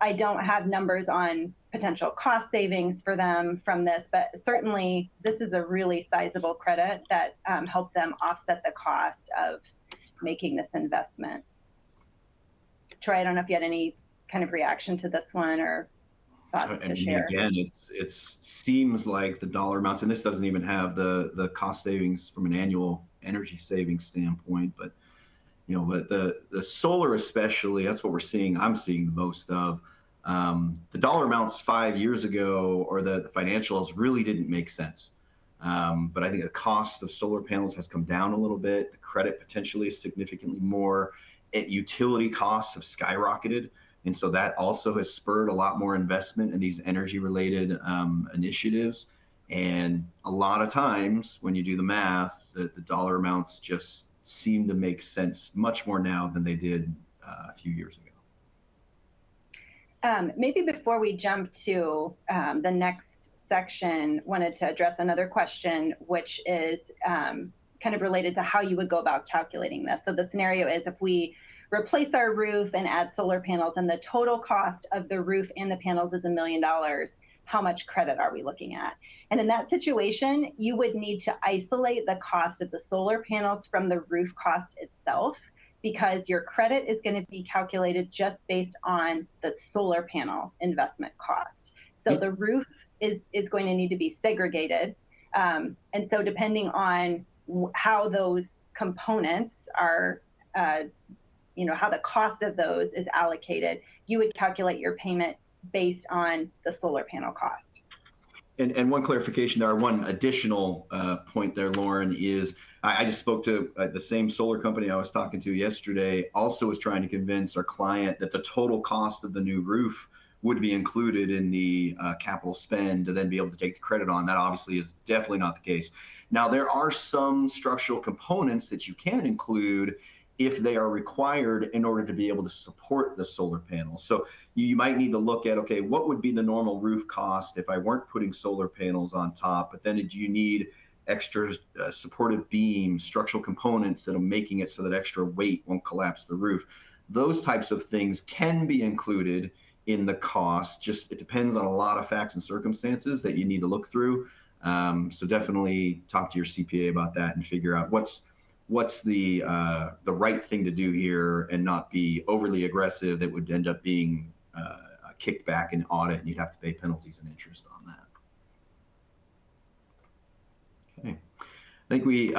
I don't have numbers on potential cost savings for them from this, but certainly this is a really sizable credit that helped them offset the cost of making this investment. Troy, I don't know if you had any kind of reaction to this one or thoughts to share. Again, it seems like the dollar amounts, and this doesn't even have the cost savings from an annual energy savings standpoint, but but the solar especially, that's what I'm seeing the most of. The dollar amounts 5 years ago or the financials really didn't make sense. But I think the cost of solar panels has come down a little bit. The credit potentially is significantly more. Utility costs have skyrocketed. And so that also has spurred a lot more investment in these energy related initiatives. And a lot of times when you do the math, the dollar amounts just seem to make sense much more now than they did a few years ago. Maybe before we jump to the next section, wanted to address another question, which is kind of related to how you would go about calculating this. So the scenario is if we replace our roof and add solar panels and the total cost of the roof and the panels is $1 million, how much credit are we looking at? And in that situation, you would need to isolate the cost of the solar panels from the roof cost itself, because your credit is going to be calculated just based on the solar panel investment cost. So the roof is going to need to be segregated. And so depending on how those components are, how the cost of those is allocated, you would calculate your payment based on the solar panel cost. And one clarification there, one additional point there, Lauren, is I just spoke to the same solar company I was talking to yesterday, also was trying to convince our client that the total cost of the new roof would be included in the capital spend to then be able to take the credit on. That obviously is definitely not the case. Now, there are some structural components that you can include if they are required in order to be able to support the solar panels. So you might need to look at, okay, what would be the normal roof cost if I weren't putting solar panels on top? But then do you need extra supportive beams, structural components that are making it so that extra weight won't collapse the roof? Those types of things can be included in the cost. Just it depends on a lot of facts and circumstances that you need to look through. So definitely talk to your CPA about that and figure out what's the right thing to do here, and not be overly aggressive that would end up being kicked back in audit, and you'd have to pay penalties and interest on that. Okay, I think we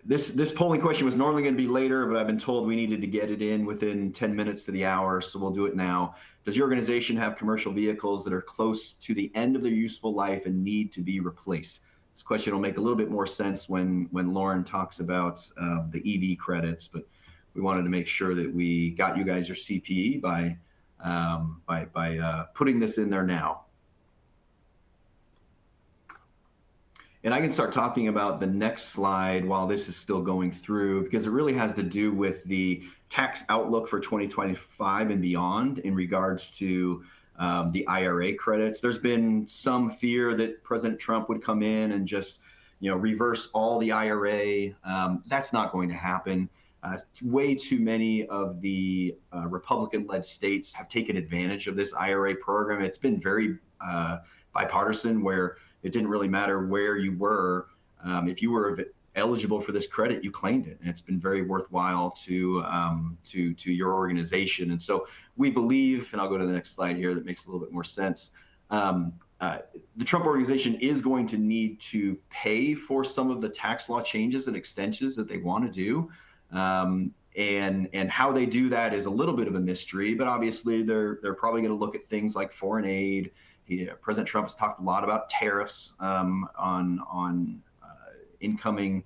this polling question was normally going to be later, but I've been told we needed to get it in within 10 minutes to the hour, so we'll do it now. Does your organization have commercial vehicles that are close to the end of their useful life and need to be replaced? This question will make a little bit more sense when Lauren talks about the EV credits, but we wanted to make sure that we got you guys your CPE by putting this in there now. And I can start talking about the next slide while this is still going through, because it really has to do with the tax outlook for 2025 and beyond in regards to the IRA credits. There's been some fear that President Trump would come in and just, reverse all the IRA. That's not going to happen. Way too many of the Republican-led states have taken advantage of this IRA program. It's been very bipartisan, where it didn't really matter where you were. If you were eligible for this credit, you claimed it, and it's been very worthwhile to your organization. And so we believe, and I'll go to the next slide here that makes a little bit more sense. The Trump organization is going to need to pay for some of the tax law changes and extensions that they want to do. And how they do that is a little bit of a mystery, but obviously they're probably going to look at things like foreign aid. President Trump has talked a lot about tariffs on incoming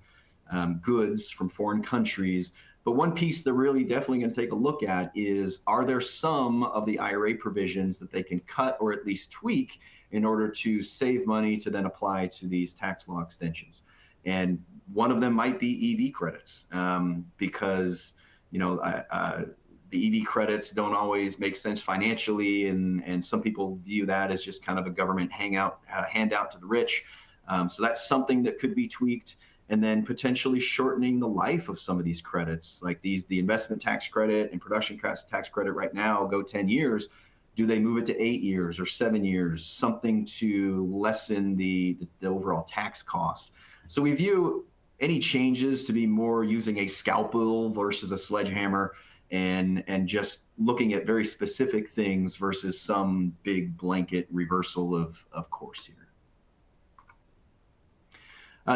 goods from foreign countries. But one piece they're really definitely going to take a look at is, are there some of the IRA provisions that they can cut or at least tweak in order to save money to then apply to these tax law extensions? And one of them might be EV credits, because the EV credits don't always make sense financially, and some people view that as just kind of a government handout to the rich. So that's something that could be tweaked, and then potentially shortening the life of some of these credits, like the investment tax credit and production tax credit right now go 10 years. Do they move it to 8 years or 7 years? Something to lessen the overall tax cost. So we view any changes to be more using a scalpel versus a sledgehammer, and just looking at very specific things versus some big blanket reversal of course here.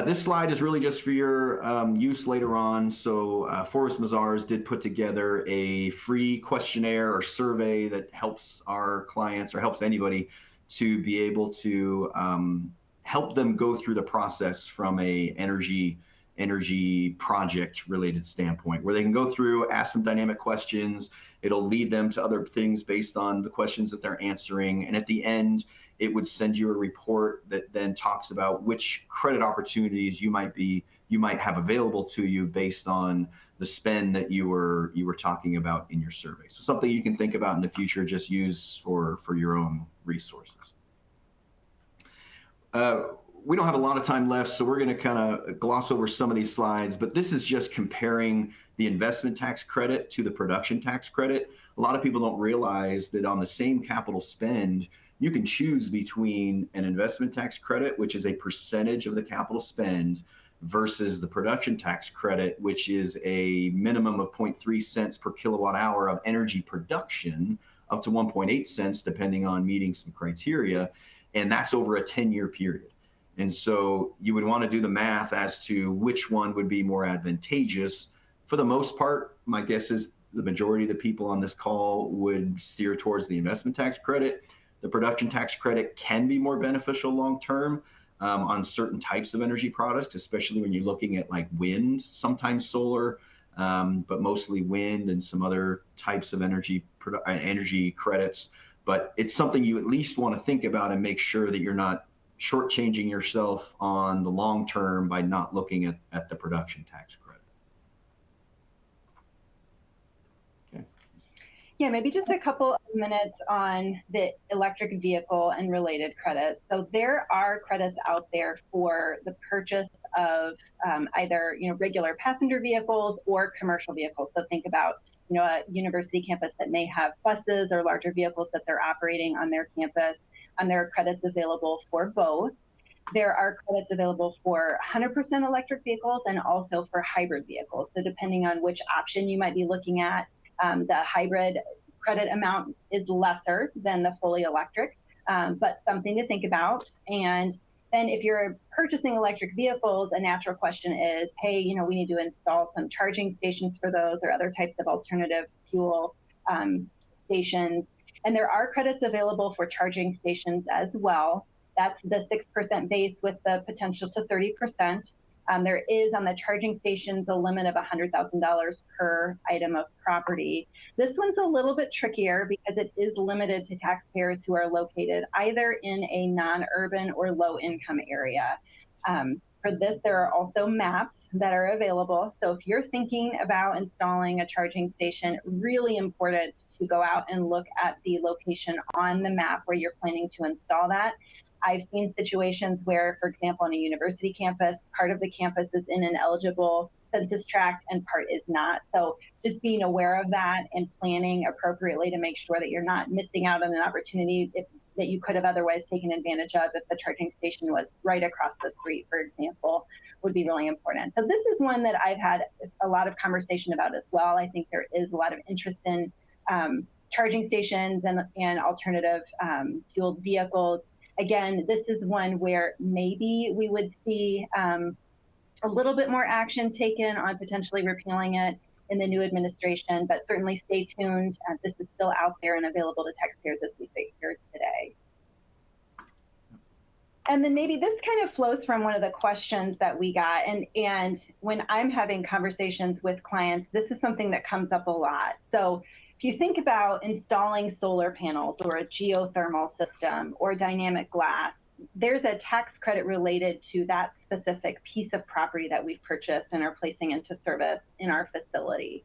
This slide is really just for your use later on. So Forrest Mazars did put together a free questionnaire or survey that helps our clients, or helps anybody, to be able to help them go through the process from a energy project related standpoint, where they can go through, ask some dynamic questions. It'll lead them to other things based on the questions that they're answering. And at the end, it would send you a report that then talks about which credit opportunities you might have available to you based on the spend that you were talking about in your survey. So something you can think about in the future, just use for your own resources. We don't have a lot of time left, so we're going to kind of gloss over some of these slides, but this is just comparing the investment tax credit to the production tax credit. A lot of people don't realize that on the same capital spend, you can choose between an investment tax credit, which is a percentage of the capital spend, versus the production tax credit, which is a minimum of 0.3 cents per kilowatt hour of energy production, up to 1.8 cents, depending on meeting some criteria. And that's over a 10-year period. And so you would want to do the math as to which one would be more advantageous. For the most part, my guess is the majority of the people on this call would steer towards the investment tax credit. The production tax credit can be more beneficial long-term on certain types of energy products, especially when you're looking at like wind, sometimes solar, but mostly wind and some other types of energy credits. but it's something you at least want to think about and make sure that you're not shortchanging yourself on the long term by not looking at the production tax credit. Okay. Yeah, maybe just a couple of minutes on the electric vehicle and related credits. So there are credits out there for the purchase of either regular passenger vehicles or commercial vehicles. So think about a university campus that may have buses or larger vehicles that they're operating on their campus, and there are credits available for both. There are credits available for 100% electric vehicles and also for hybrid vehicles. So depending on which option you might be looking at, the hybrid credit amount is lesser than the fully electric, but something to think about. And then if you're purchasing electric vehicles, a natural question is, hey, we need to install some charging stations for those or other types of alternative fuel stations. And there are credits available for charging stations as well. That's the 6% base with the potential to 30%. There is on the charging stations a limit of $100,000 per item of property. This one's a little bit trickier because it is limited to taxpayers who are located either in a non-urban or low-income area. For this, there are also maps that are available. So if you're thinking about installing a charging station, really important to go out and look at the location on the map where you're planning to install that. I've seen situations where, for example, on a university campus, part of the campus is in an eligible census tract and part is not. So just being aware of that and planning appropriately to make sure that you're not missing out on an opportunity that you could have otherwise taken advantage of if the charging station was right across the street, for example, would be really important. So this is one that I've had a lot of conversation about as well. I think there is a lot of interest in charging stations and alternative fueled vehicles. Again, this is one where maybe we would see a little bit more action taken on potentially repealing it in the new administration, but certainly stay tuned. This is still out there and available to taxpayers as we sit here today. And then maybe this kind of flows from one of the questions that we got. And when I'm having conversations with clients, this is something that comes up a lot. So if you think about installing solar panels or a geothermal system or dynamic glass, there's a tax credit related to that specific piece of property that we've purchased and are placing into service in our facility.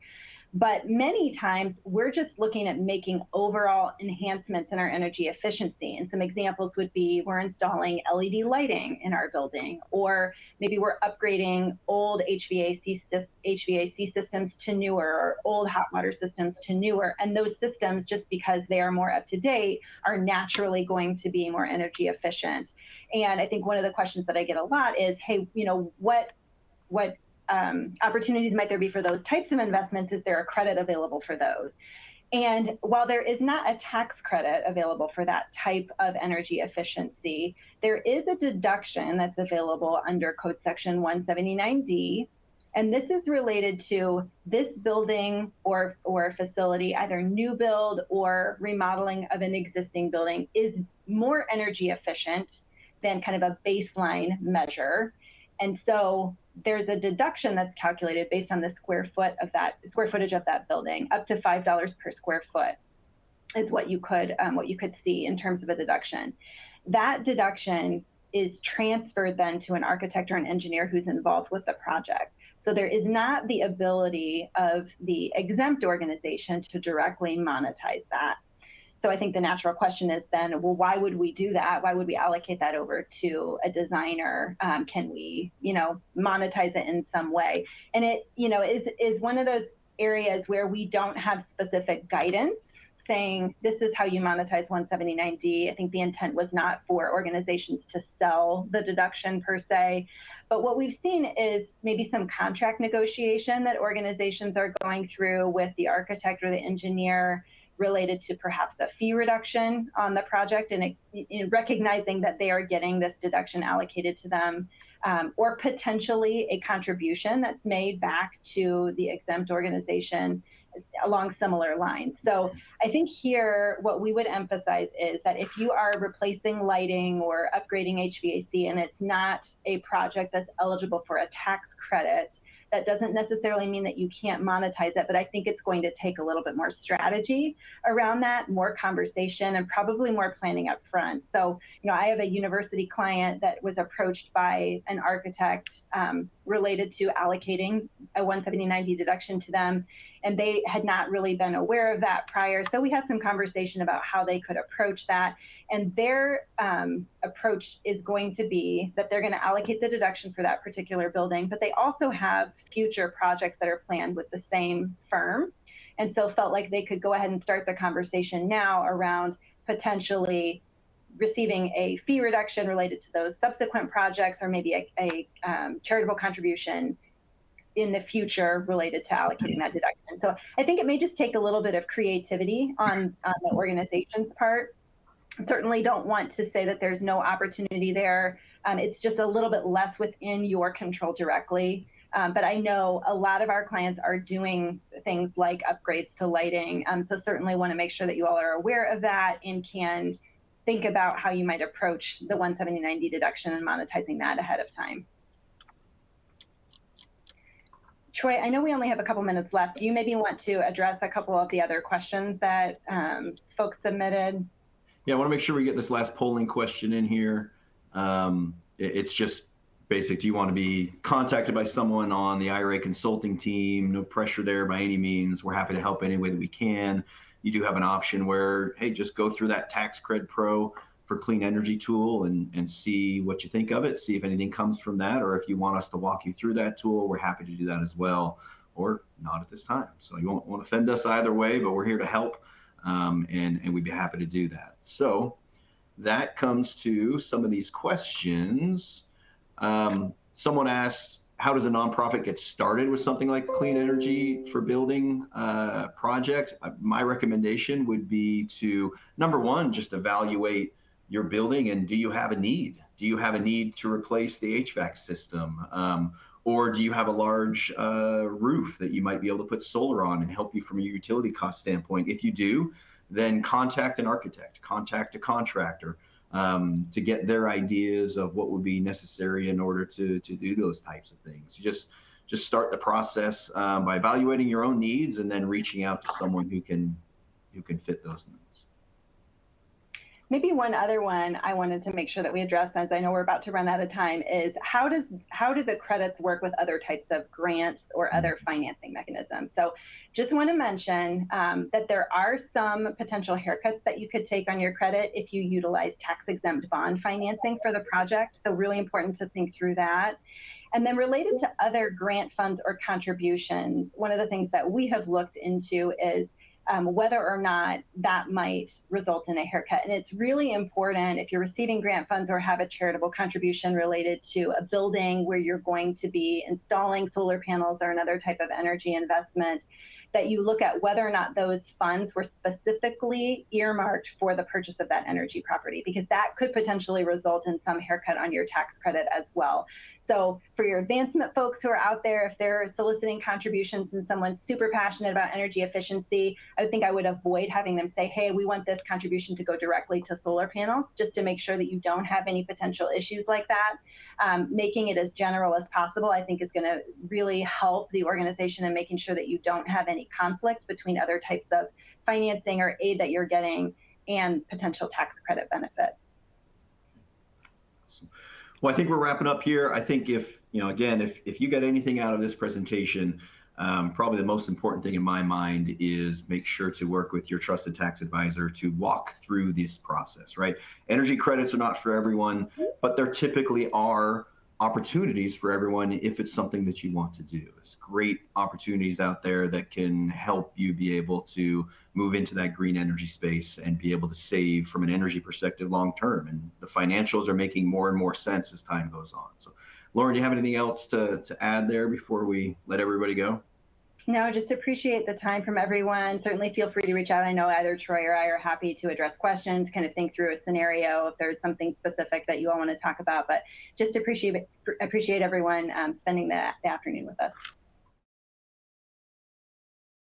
But many times we're just looking at making overall enhancements in our energy efficiency. And some examples would be we're installing LED lighting in our building, or maybe we're upgrading old HVAC systems to newer, or old hot water systems to newer. And those systems, just because they are more up to date, are naturally going to be more energy efficient. And I think one of the questions that I get a lot is, hey, what opportunities might there be for those types of investments? Is there a credit available for those? And while there is not a tax credit available for that type of energy efficiency, there is a deduction that's available under Code Section 179D. And this is related to this building or facility, either new build or remodeling of an existing building, is more energy efficient than kind of a baseline measure. And so there's a deduction that's calculated based on the square footage of that building. Up to $5 per square foot is what you could see in terms of a deduction. That deduction is transferred then to an architect or an engineer who's involved with the project. So there is not the ability of the exempt organization to directly monetize that. So I think the natural question is then, well, why would we do that? Why would we allocate that over to a designer? Can we, monetize it in some way? And it, is one of those areas where we don't have specific guidance saying this is how you monetize 179D. I think the intent was not for organizations to sell the deduction per se. But what we've seen is maybe some contract negotiation that organizations are going through with the architect or the engineer related to perhaps a fee reduction on the project, and recognizing that they are getting this deduction allocated to them, or potentially a contribution that's made back to the exempt organization along similar lines. So I think here what we would emphasize is that if you are replacing lighting or upgrading HVAC and it's not a project that's eligible for a tax credit, That doesn't necessarily mean that you can't monetize it, but I think it's going to take a little bit more strategy around that, more conversation, and probably more planning up front. So, I have a university client that was approached by an architect related to allocating a 179D deduction to them, and they had not really been aware of that prior. So we had some conversation about how they could approach that. And their approach is going to be that they're going to allocate the deduction for that particular building, but they also have future projects that are planned with the same firm. And so felt like they could go ahead and start the conversation now around potentially receiving a fee reduction related to those subsequent projects, or maybe a charitable contribution in the future related to allocating that deduction. So I think it may just take a little bit of creativity on the organization's part. Certainly don't want to say that there's no opportunity there. It's just a little bit less within your control directly. But I know a lot of our clients are doing things like upgrades to lighting. So certainly want to make sure that you all are aware of that and can think about how you might approach the 179D deduction and monetizing that ahead of time. Troy, I know we only have a couple minutes left. Do you maybe want to address a couple of the other questions that folks submitted? Yeah, I want to make sure we get this last polling question in here. It's just basic. Do you want to be contacted by someone on the IRA consulting team? No pressure there by any means. We're happy to help any way that we can. You do have an option where, hey, just go through that Tax Cred Pro for Clean Energy tool and see what you think of it, see if anything comes from that, or if you want us to walk you through that tool, we're happy to do that as well, or not at this time. So you won't offend us either way, but we're here to help, and we'd be happy to do that. So that comes to some of these questions. Someone asked, how does a nonprofit get started with something like clean energy for building project? My recommendation would be to, number one, just evaluate your building and do you have a need? Do you have a need to replace the HVAC system? Or do you have a large roof that you might be able to put solar on and help you from a utility cost standpoint? If you do, then contact an architect, contact a contractor to get their ideas of what would be necessary in order to do those types of things. You just start the process by evaluating your own needs and then reaching out to someone who can fit those needs. Maybe one other one I wanted to make sure that we address, as I know we're about to run out of time, is how do the credits work with other types of grants or other financing mechanisms? So just want to mention that there are some potential haircuts that you could take on your credit if you utilize tax-exempt bond financing for the project. So really important to think through that. And then related to other grant funds or contributions, one of the things that we have looked into is whether or not that might result in a haircut. And it's really important if you're receiving grant funds or have a charitable contribution related to a building where you're going to be installing solar panels or another type of energy investment, that you look at whether or not those funds were specifically earmarked for the purchase of that energy property, because that could potentially result in some haircut on your tax credit as well. So for your advancement folks who are out there, if they're soliciting contributions and someone's super passionate about energy efficiency, I think I would avoid having them say, hey, we want this contribution to go directly to solar panels, just to make sure that you don't have any potential issues like that. Making it as general as possible, I think, is going to really help the organization in making sure that you don't have any conflict between other types of financing or aid that you're getting and potential tax credit benefit. Well, I think we're wrapping up here. I think if you get anything out of this presentation, probably the most important thing in my mind is make sure to work with your trusted tax advisor to walk through this process, right? Energy credits are not for everyone, but there typically are opportunities for everyone if it's something that you want to do. There's great opportunities out there that can help you be able to move into that green energy space and be able to save from an energy perspective long term. And the financials are making more and more sense as time goes on. So Lauren, do you have anything else to add there before we let everybody go? No, just appreciate the time from everyone. Certainly feel free to reach out. I know either Troy or I are happy to address questions, kind of think through a scenario if there's something specific that you all want to talk about, but just appreciate everyone spending the afternoon with us.